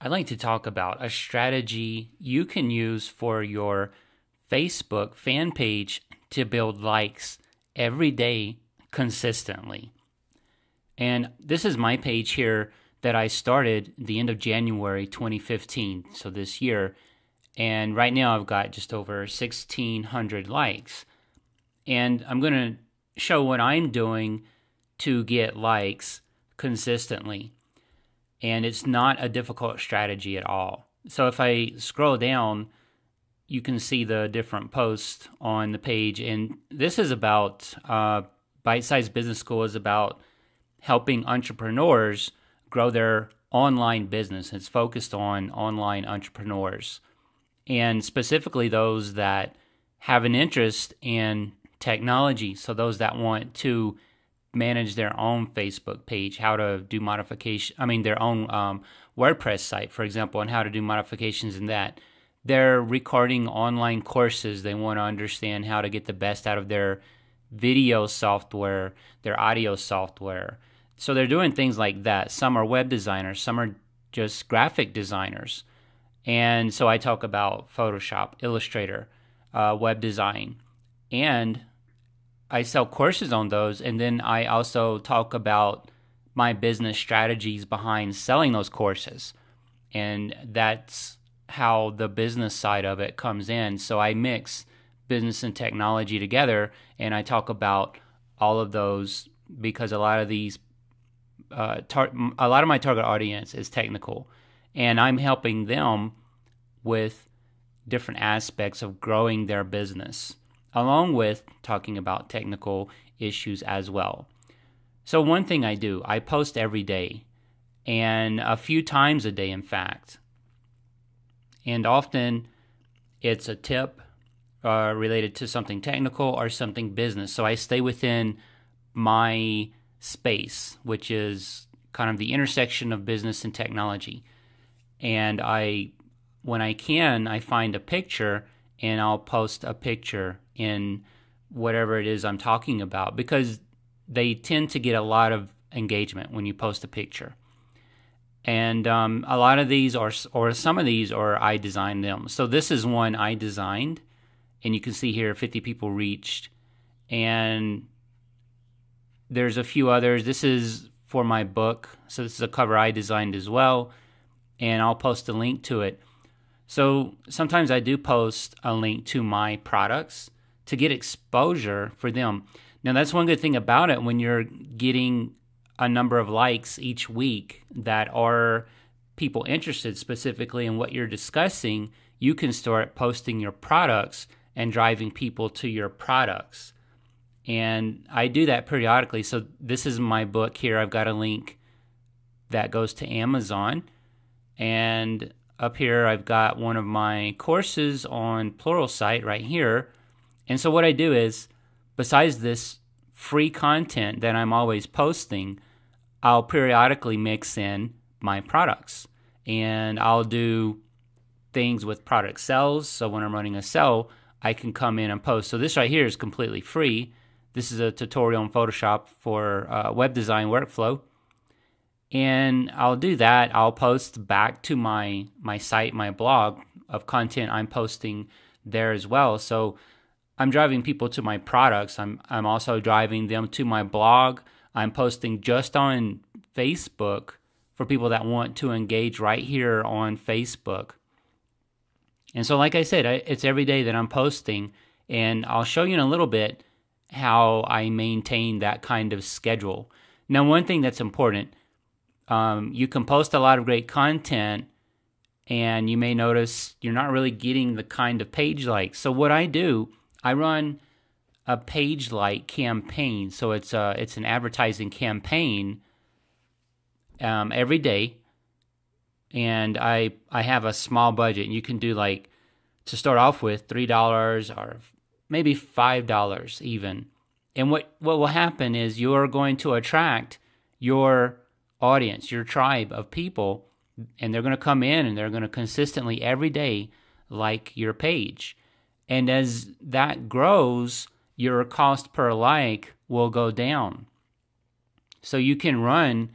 I'd like to talk about a strategy you can use for your Facebook fan page to build likes every day consistently. And this is my page here that I started the end of January 2015, so this year. And right now I've got just over 1,600 likes. And I'm going to show what I'm doing to get likes consistently. And it's not a difficult strategy at all. So if I scroll down, you can see the different posts on the page. And this is about Bite Size Business School is about helping entrepreneurs grow their online business. It's focused on online entrepreneurs and specifically those that have an interest in technology. So those that want to manage their own Facebook page, how to do their own WordPress site, for example, and how to do modifications in that. They're recording online courses. They want to understand how to get the best out of their video software, their audio software. So they're doing things like that. Some are web designers, some are just graphic designers. And so I talk about Photoshop, Illustrator, web design, and I sell courses on those, and then I also talk about my business strategies behind selling those courses. And that's how the business side of it comes in. So I mix business and technology together, and I talk about all of those because a lot of my target audience is technical, and I'm helping them with different aspects of growing their business, along with talking about technical issues as well. So one thing I do, I post every day, and a few times a day, in fact. And often it's a tip related to something technical or something business. So I stay within my space, which is kind of the intersection of business and technology. And when I can, I find a picture and I'll post a picture in whatever it is I'm talking about, because they tend to get a lot of engagement when you post a picture. And a lot of these or some of these are I designed them. So this is one I designed, and you can see here 50 people reached. And there's a few others. This is for my book. So this is a cover I designed as well, and I'll post a link to it. So sometimes I do post a link to my products to get exposure for them. Now that's one good thing about it when you're getting a number of likes each week that are people interested specifically in what you're discussing. You can start posting your products and driving people to your products. And I do that periodically. So this is my book here. I've got a link that goes to Amazon. And up here, I've got one of my courses on Pluralsight right here. And so what I do is, besides this free content that I'm always posting, I'll periodically mix in my products. And I'll do things with product sales. So when I'm running a sale, I can come in and post. So this right here is completely free. This is a tutorial in Photoshop for web design workflow. And I'll do that. I'll post back to my site, my blog of content I'm posting there as well. So I'm driving people to my products. I'm also driving them to my blog. I'm posting just on Facebook for people that want to engage right here on Facebook. And so like I said, it's every day that I'm posting, and I'll show you in a little bit how I maintain that kind of schedule. Now, one thing that's important, you can post a lot of great content, and you may notice you're not really getting the kind of page likes. So what I do, I run a page like campaign. So it's an advertising campaign every day, and I have a small budget. And you can do, like, to start off with, $3 or maybe $5 even. And what will happen is you're going to attract your audience, your tribe of people, and they're going to come in and they're going to consistently every day like your page. And as that grows, your cost per like will go down. So you can run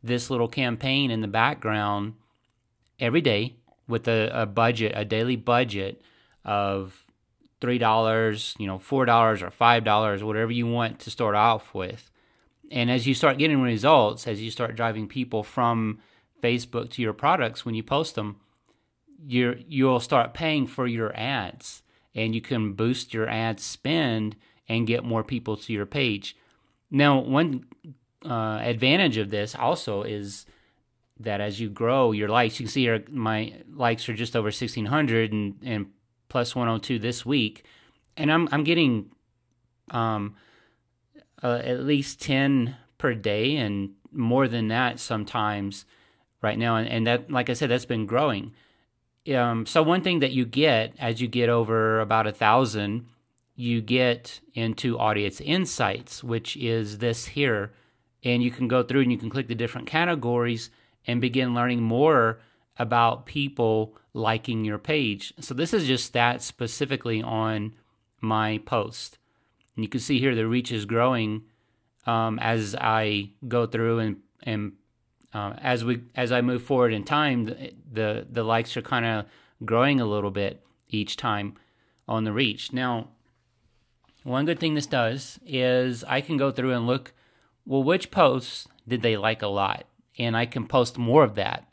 this little campaign in the background every day with a budget, a daily budget of $3, $4 or $5, whatever you want to start off with. And as you start getting results, as you start driving people from Facebook to your products, when you post them, you'll start paying for your ads, and you can boost your ad spend and get more people to your page. Now, one advantage of this also is that as you grow your likes, you can see here my likes are just over 1,600 and plus 102 this week, and I'm getting at least 10 per day and more than that sometimes right now, and that, like I said, that's been growing. So one thing that you get as you get over about 1,000, you get into audience insights, which is this here, and you can go through and you can click the different categories and begin learning more about people liking your page. So this is just stats specifically on my post. And you can see here the reach is growing as I go through, and as I move forward in time, the likes are kind of growing a little bit each time on the reach. Now, one good thing this does is I can go through and look, well, which posts did they like a lot? And I can post more of that.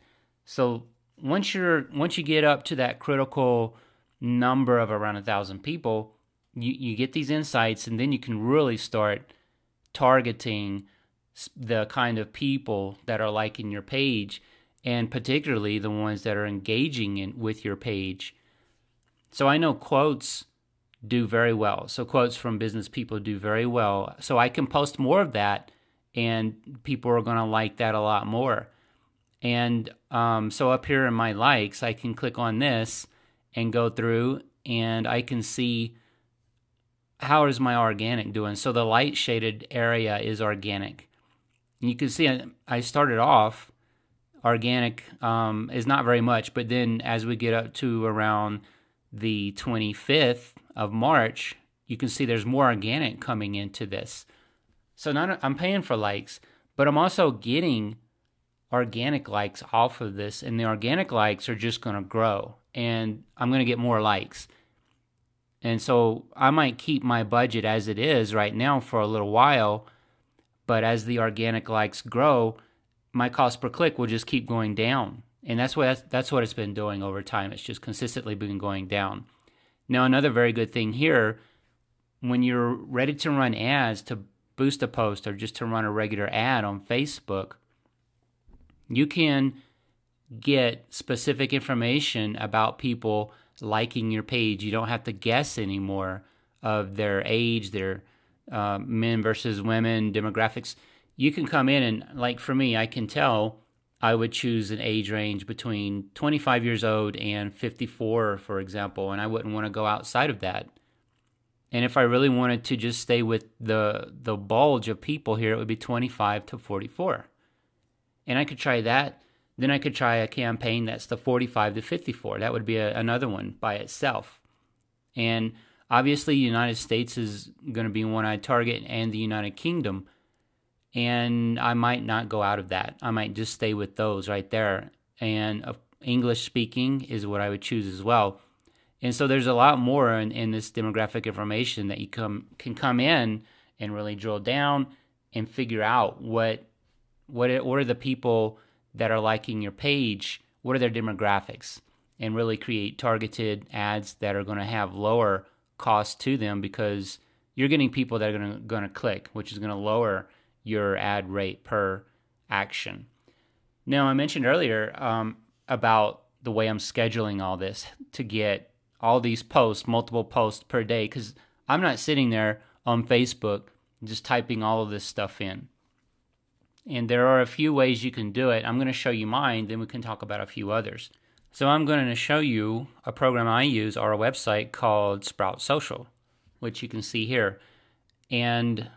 So once you get up to that critical number of around 1,000 people, you get these insights, and then you can really start targeting the kind of people that are liking your page, and particularly the ones that are engaging with your page. So I know quotes do very well. So quotes from business people do very well. So I can post more of that, and people are going to like that a lot more. And so up here in my likes, I can click on this and go through, and I can see how is my organic doing. So the light shaded area is organic. And you can see I started off organic is not very much, but then as we get up to around the 25th of March, you can see there's more organic coming into this. So not I'm paying for likes, but I'm also getting organic likes off of this, and the organic likes are just going to grow, and I'm going to get more likes. And so I might keep my budget as it is right now for a little while, but as the organic likes grow, my cost per click will just keep going down. And that's what it's been doing over time. It's just consistently been going down. Now, another very good thing here, when you're ready to run ads to boost a post or just to run a regular ad on Facebook, you can get specific information about people liking your page. You don't have to guess anymore of their age, their men versus women, demographics. You can come in and, like for me, I can tell I would choose an age range between 25 years old and 54, for example, and I wouldn't want to go outside of that. And if I really wanted to just stay with the bulge of people here, it would be 25 to 44. And I could try that. Then I could try a campaign that's the 45 to 54. That would be another one by itself. And obviously, the United States is going to be one I target, and the United Kingdom. And I might not go out of that. I might just stay with those right there. And English speaking is what I would choose as well. And so there's a lot more in this demographic information that you can come in and really drill down and figure out what are the people that are liking your page, what are their demographics, and really create targeted ads that are going to have lower cost to them, because you're getting people that are going to click, which is going to lower your ad rate per action. Now, I mentioned earlier about the way I'm scheduling all this to get all these posts, multiple posts per day, because I'm not sitting there on Facebook just typing all of this stuff in. And there are a few ways you can do it. I'm going to show you mine, then we can talk about a few others. So I'm going to show you a program I use or a website called Sprout Social, which you can see here. And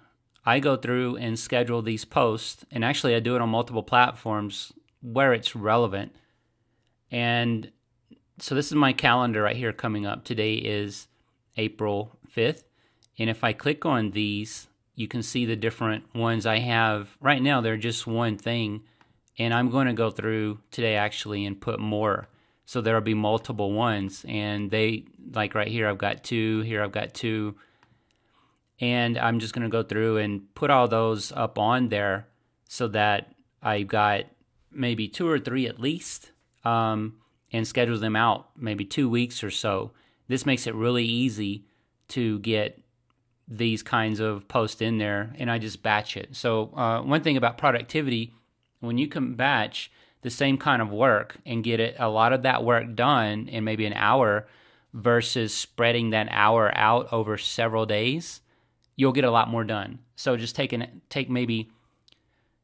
I go through and schedule these posts, and actually I do it on multiple platforms where it's relevant. And so this is my calendar right here coming up. Today is April 5th. And if I click on these, you can see the different ones I have. Right now, they're just one thing. And I'm going to go through today actually and put more. So there'll be multiple ones. And they, like right here, I've got 2. Here I've got 2. And I'm just going to go through and put all those up on there so that I got maybe 2 or 3 at least, and schedule them out maybe 2 weeks or so. This makes it really easy to get these kinds of posts in there, and I just batch it. So one thing about productivity, when you can batch the same kind of work and get a lot of that work done in maybe an hour versus spreading that hour out over several days, you'll get a lot more done. So just take maybe,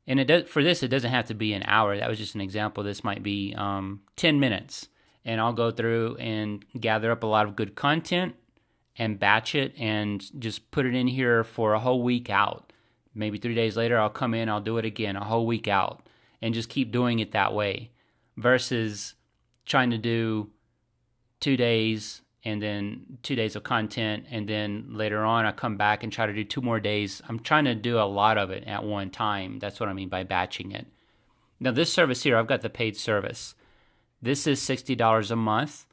and for this, it doesn't have to be an hour. That was just an example. This might be 10 minutes, and I'll go through and gather up a lot of good content and batch it and just put it in here for a whole week out. Maybe 3 days later, I'll come in, I'll do it again, a whole week out, and just keep doing it that way versus trying to do 2 days and then 2 days of content, and then later on I come back and try to do 2 more days. I'm trying to do a lot of it at one time. That's what I mean by batching it. Now this service here, I've got the paid service. This is $60 a month.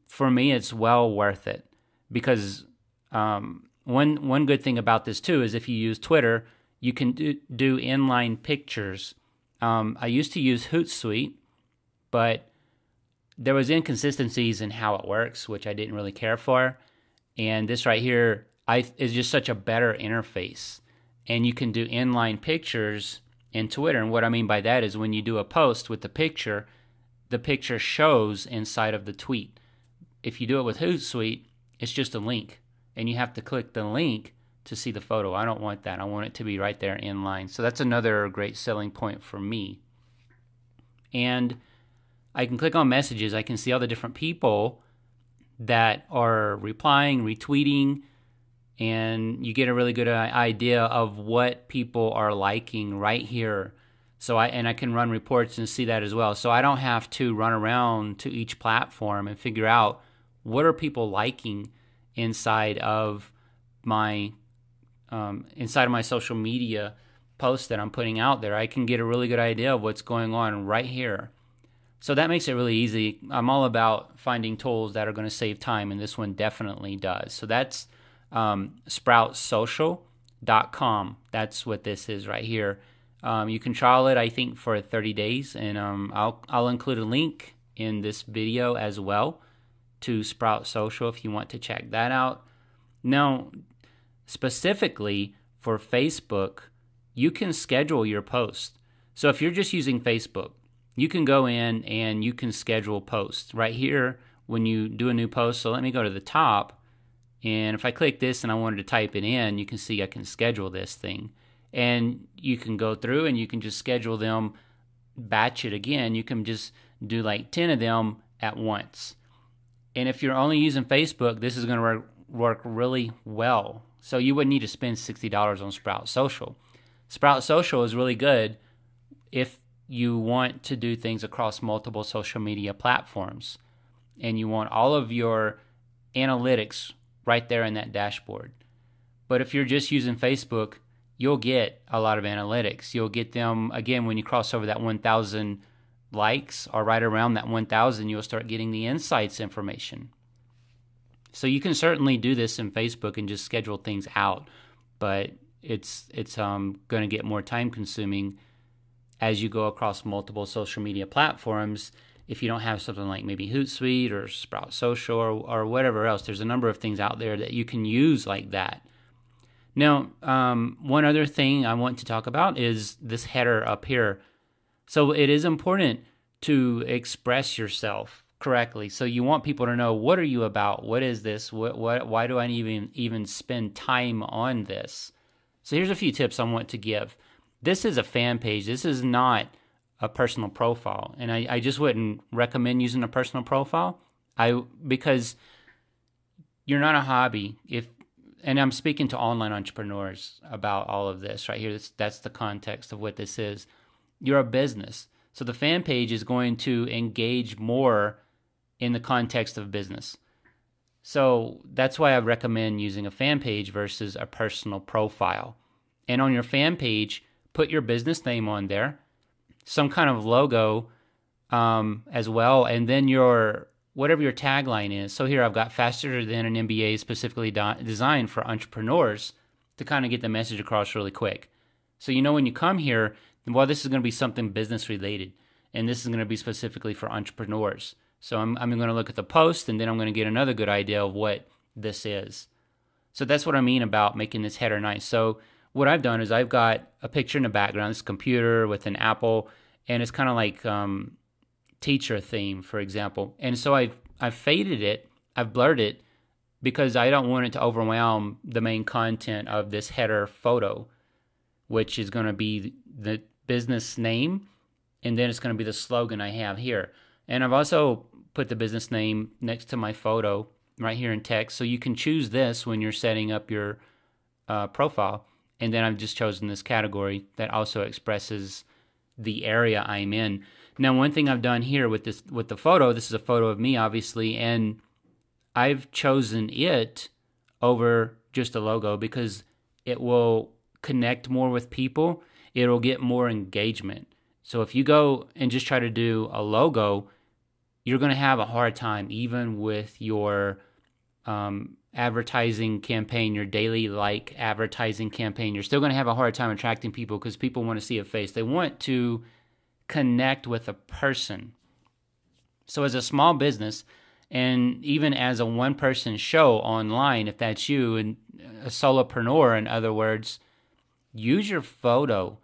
For me, it's well worth it because one good thing about this too is if you use Twitter, you can do inline pictures. I used to use Hootsuite, but there was inconsistencies in how it works, which I didn't really care for. And this right here is just such a better interface. And you can do inline pictures in Twitter. And what I mean by that is when you do a post with the picture shows inside of the tweet. If you do it with Hootsuite, it's just a link. And you have to click the link to see the photo. I don't want that. I want it to be right there in line. So that's another great selling point for me. And I can click on messages. I can see all the different people that are replying, retweeting, and you get a really good idea of what people are liking right here. So I can run reports and see that as well. So I don't have to run around to each platform and figure out what are people liking inside of my social media posts that I'm putting out there. I can get a really good idea of what's going on right here. So that makes it really easy. I'm all about finding tools that are going to save time, and this one definitely does. So that's sproutsocial.com. That's what this is right here. You can trial it, I think, for 30 days, and I'll include a link in this video as well to Sprout Social if you want to check that out. Now, specifically for Facebook, you can schedule your post. So if you're just using Facebook, you can go in and you can schedule posts right here when you do a new post. So let me go to the top, and if I click this and I wanted to type it in, you can see I can schedule this thing. And you can go through and you can just schedule them, batch it again. You can just do like 10 of them at once. And if you're only using Facebook, this is going to work really well. So you wouldn't need to spend $60 on Sprout Social. Sprout Social is really good if you want to do things across multiple social media platforms and you want all of your analytics right there in that dashboard. But if you're just using Facebook, you'll get a lot of analytics. You'll get them, again, when you cross over that 1,000 likes or right around that 1,000, you'll start getting the insights information. So you can certainly do this in Facebook and just schedule things out, but it's going to get more time consuming as you go across multiple social media platforms. If you don't have something like maybe Hootsuite or Sprout Social or whatever else, there's a number of things out there that you can use like that. Now, one other thing I want to talk about is this header up here. So it is important to express yourself correctly. So you want people to know, what are you about? What is this? Why do I even spend time on this? So here's a few tips I want to give. This is a fan page. This is not a personal profile. And I just wouldn't recommend using a personal profile because you're not a hobby. And I'm speaking to online entrepreneurs about all of this right here. That's the context of what this is. You're a business. So the fan page is going to engage more in the context of business. So that's why I recommend using a fan page versus a personal profile. And on your fan page, put your business name on there. some kind of logo as well, and then whatever your tagline is. So here I've got faster than an MBA, specifically designed for entrepreneurs, to kind of get the message across really quick. So when you come here, well, this is going to be something business related, and this is going to be specifically for entrepreneurs. So I'm going to look at the post, and then I'm going to get another good idea of what this is. So that's what I mean about making this header nice. So what I've done is I've got a picture in the background. It's a computer with an apple, and it's kind of like teacher theme, for example. And so I've faded it, I've blurred it, because I don't want it to overwhelm the main content of this header photo, which is going to be the business name, and then it's going to be the slogan I have here. And I've also put the business name next to my photo right here in text, so you can choose this when you're setting up your profile. And then I've just chosen this category that also expresses the area I'm in. Now, one thing I've done here with the photo, this is a photo of me, obviously, and I've chosen it over just a logo because it will connect more with people. It'll get more engagement. So if you go and just try to do a logo, you're going to have a hard time, even with your advertising campaign, your daily advertising campaign. You're still going to have a hard time attracting people because people want to see a face. They want to connect with a person. So as a small business, and even as a one-person show online, if that's you, and a solopreneur, in other words, use your photo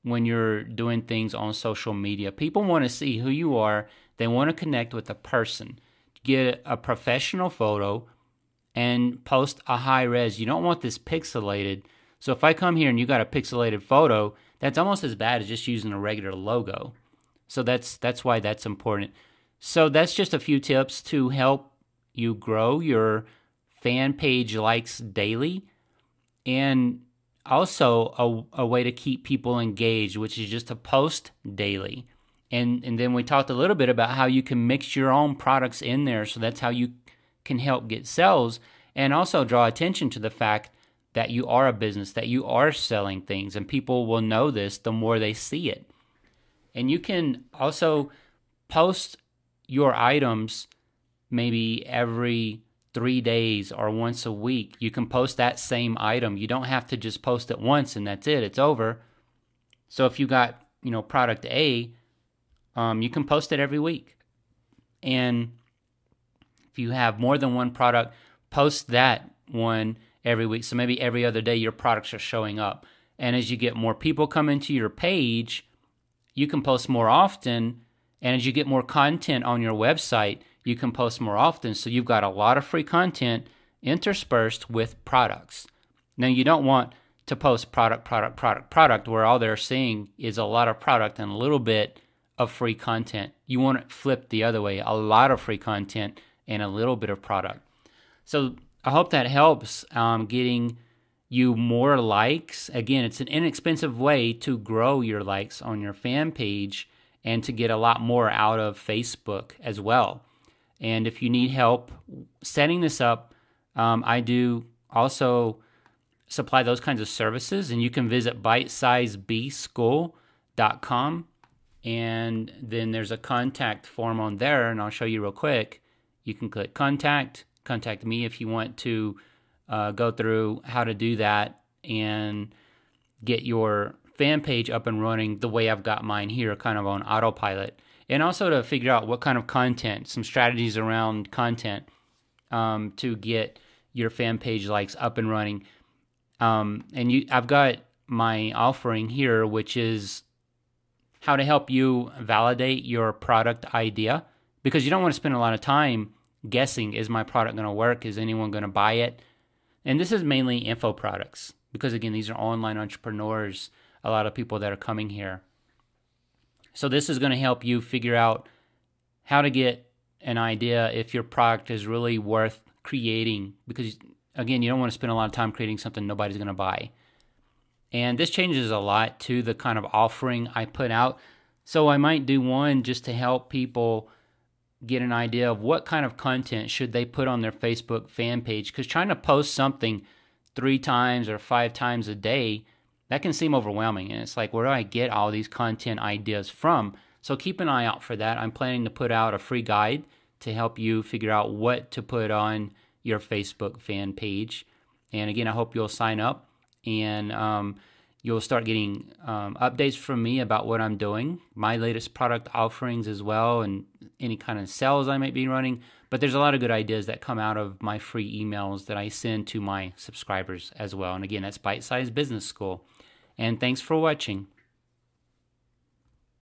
when you're doing things on social media. People want to see who you are. They want to connect with a person. Get a professional photo and post a high res. You don't want this pixelated. So if I come here and you got a pixelated photo, that's almost as bad as just using a regular logo. So that's why that's important. So that's just a few tips to help you grow your fan page likes daily, and also a way to keep people engaged, which is just to post daily. And then we talked a little bit about how you can mix your own products in there. So that's how you can help get sales, and also draw attention to the fact that you are a business, that you are selling things, and people will know this the more they see it. And you can also post your items maybe every 3 days or once a week. You can post that same item. You don't have to just post it once and that's it. It's over. So if you got, product A, you can post it every week. And if you have more than one product, post that one every week. So maybe every other day your products are showing up. And as you get more people coming to your page, you can post more often. And as you get more content on your website, you can post more often. So you've got a lot of free content interspersed with products. Now, you don't want to post product, where all they're seeing is a lot of product and a little bit of free content. You want it flipped the other way, a lot of free content and a little bit of product. So I hope that helps getting you more likes. Again, it's an inexpensive way to grow your likes on your fan page and to get a lot more out of Facebook as well. And if you need help setting this up, I do also supply those kinds of services, and you can visit bitesizebschool.com, and then there's a contact form on there, and I'll show you real quick. You can click contact me if you want to go through how to do that and get your fan page up and running the way I've got mine here, kind of on autopilot. And also to figure out what kind of content, some strategies around content to get your fan page likes up and running. I've got my offering here, which is how to help you validate your product idea, because you don't want to spend a lot of time guessing, is my product going to work? Is anyone going to buy it? And this is mainly info products, because again, these are online entrepreneurs, a lot of people that are coming here. So this is going to help you figure out how to get an idea if your product is really worth creating, because again, you don't want to spend a lot of time creating something nobody's going to buy. And this changes a lot to the kind of offering I put out. So I might do one just to help people get an idea of what kind of content should they put on their Facebook fan page, because trying to post something 3 times or 5 times a day that can seem overwhelming. And it's like, where do I get all these content ideas from? So keep an eye out for that. I'm planning to put out a free guide to help you figure out what to put on your Facebook fan page. And again, I hope you'll sign up, and you'll start getting updates from me about what I'm doing, my latest product offerings as well, and any kind of sales I might be running. But there's a lot of good ideas that come out of my free emails that I send to my subscribers as well. And again, that's Bite Size Business School. And thanks for watching.